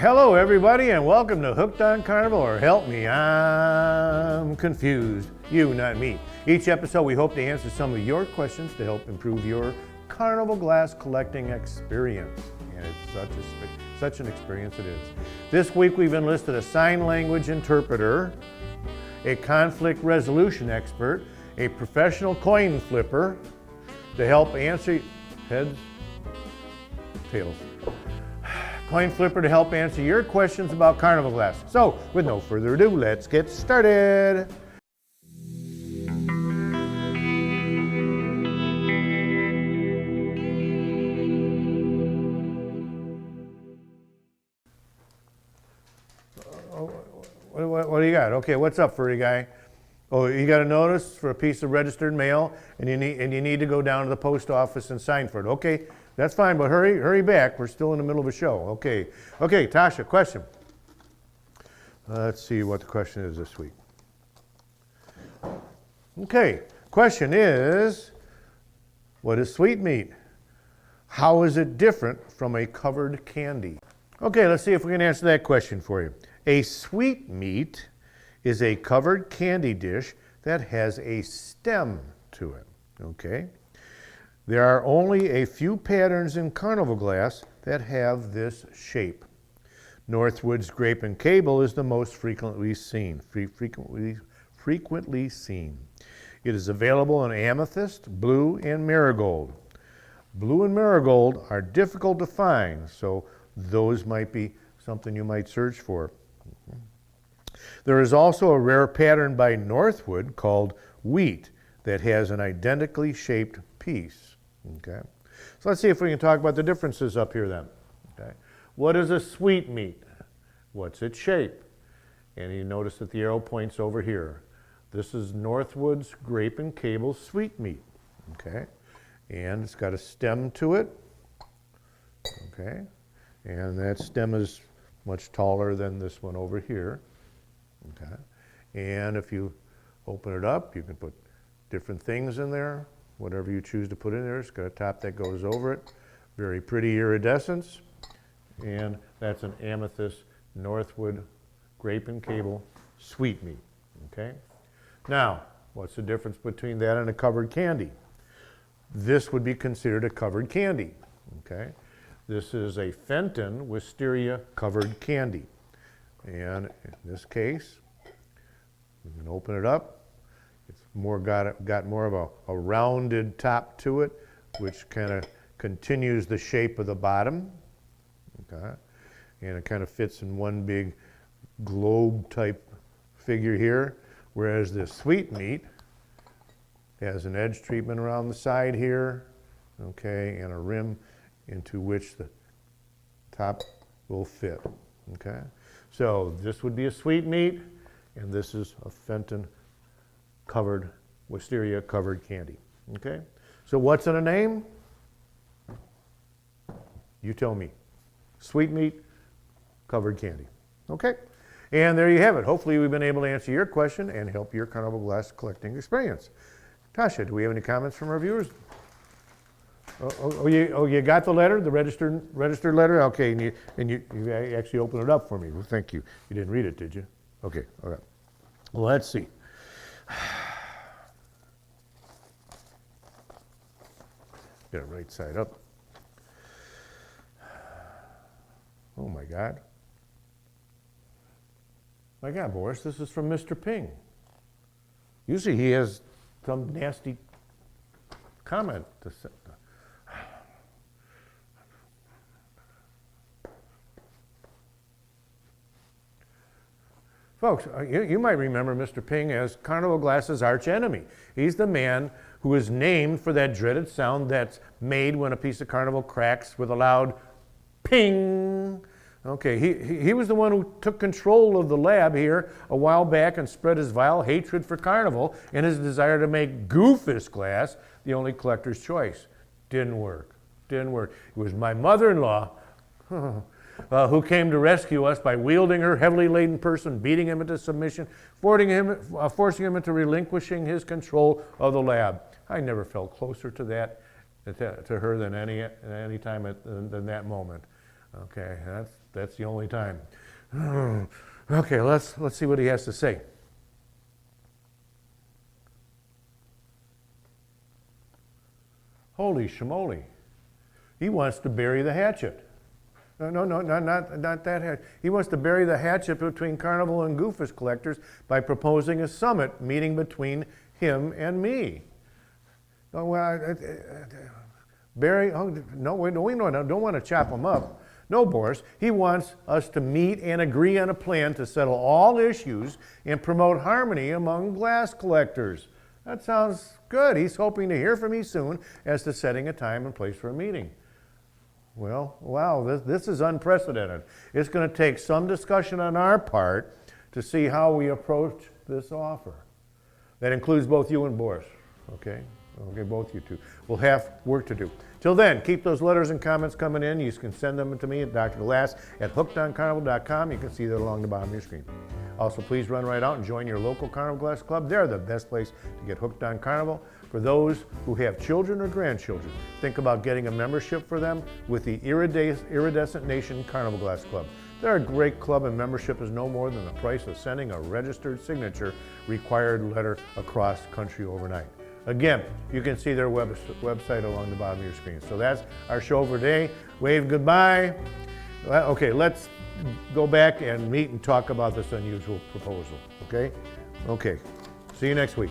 Hello everybody and welcome to Hooked on Carnival, or help me, I'm confused. You, not me. Each episode we hope to answer some of your questions to help improve your Carnival glass collecting experience. And it's such an experience it is. This week we've enlisted a sign language interpreter, a conflict resolution expert, a professional coin flipper to help answer heads, tails. Coin flipper to help answer your questions about Carnival glass. So, with no further ado, let's get started. What do you got? Okay, what's up, furry guy? Oh, you got a notice for a piece of registered mail, and you need to go down to the post office and sign for it. Okay. That's fine, but hurry back. We're still in the middle of a show. Okay, Tasha, question. Let's see what the question is this week. Okay, question is, what is sweetmeat? How is it different from a covered candy? Okay, let's see if we can answer that question for you. A sweetmeat is a covered candy dish that has a stem to it, okay? There are only a few patterns in Carnival glass that have this shape. Northwood's grape and cable is the most frequently seen. It is available in amethyst, blue, and marigold. Blue and marigold are difficult to find, so those might be something you might search for. There is also a rare pattern by Northwood called wheat that has an identically shaped piece. Okay, so let's see if we can talk about the differences up here then. Okay, what is a sweetmeat? What's its shape? And you notice that the arrow points over here. This is Northwood's grape and cable sweetmeat. Okay, and it's got a stem to it. Okay, and that stem is much taller than this one over here. Okay, and if you open it up, you can put different things in there. Whatever you choose to put in there, it's got a top that goes over it. Very pretty iridescence. And that's an amethyst Northwood grape and cable sweetmeat. Okay? Now, what's the difference between that and a covered candy? This would be considered a covered candy. Okay? This is a Fenton wisteria covered candy. And in this case, you can open it up. It's got more of a rounded top to it, which kind of continues the shape of the bottom. Okay, and it kind of fits in one big globe type figure here, whereas the sweetmeat has an edge treatment around the side here, okay, and a rim into which the top will fit. Okay, so this would be a sweetmeat, and this is a Fenton covered, wisteria covered candy. Okay, so what's in a name? You tell me. Sweetmeat, covered candy. Okay, and there you have it. Hopefully we've been able to answer your question and help your Carnival glass collecting experience. Tasha, do we have any comments from our viewers? You got the letter, the registered letter? Okay, and you actually opened it up for me. Well, thank you. You didn't read it, did you? Okay, all right. Well, let's see. Get it right side up. Oh my God. My God, Boris, this is from Mr. Ping. Usually he has some nasty comment to say. Folks, you might remember Mr. Ping as Carnival Glass's arch enemy. He's the man who is named for that dreaded sound that's made when a piece of Carnival cracks with a loud ping. Okay, he was the one who took control of the lab here a while back and spread his vile hatred for Carnival and his desire to make Goofus glass the only collector's choice. Didn't work. Didn't work. It was my mother-in-law who came to rescue us by wielding her heavily laden person, beating him into submission, forcing him into relinquishing his control of the lab. I never felt closer to that, to her than any time than that moment. Okay, that's the only time. Okay, let's see what he has to say. Holy schmoly. He wants to bury the hatchet. No, not that hatchet. He wants to bury the hatchet between Carnival and Goofus collectors by proposing a summit meeting between him and me. Oh, well, bury, oh, no, we don't want to chop him up. No, Boris, he wants us to meet and agree on a plan to settle all issues and promote harmony among glass collectors. That sounds good. He's hoping to hear from me soon as to setting a time and place for a meeting. Well, wow, this is unprecedented. It's going to take some discussion on our part to see how we approach this offer. That includes both you and Boris, okay? Okay, both you two. We'll have work to do. Till then, keep those letters and comments coming in. You can send them to me at drglass@hookedoncarnival.com. You can see that along the bottom of your screen. Also, please run right out and join your local Carnival Glass Club. They're the best place to get hooked on Carnival. For those who have children or grandchildren, think about getting a membership for them with the Iridescent Nation Carnival Glass Club. They're a great club, and membership is no more than the price of sending a registered signature required letter across country overnight. Again, you can see their website along the bottom of your screen. So that's our show for today. Wave goodbye. Okay, let's go back and meet and talk about this unusual proposal, okay? Okay, see you next week.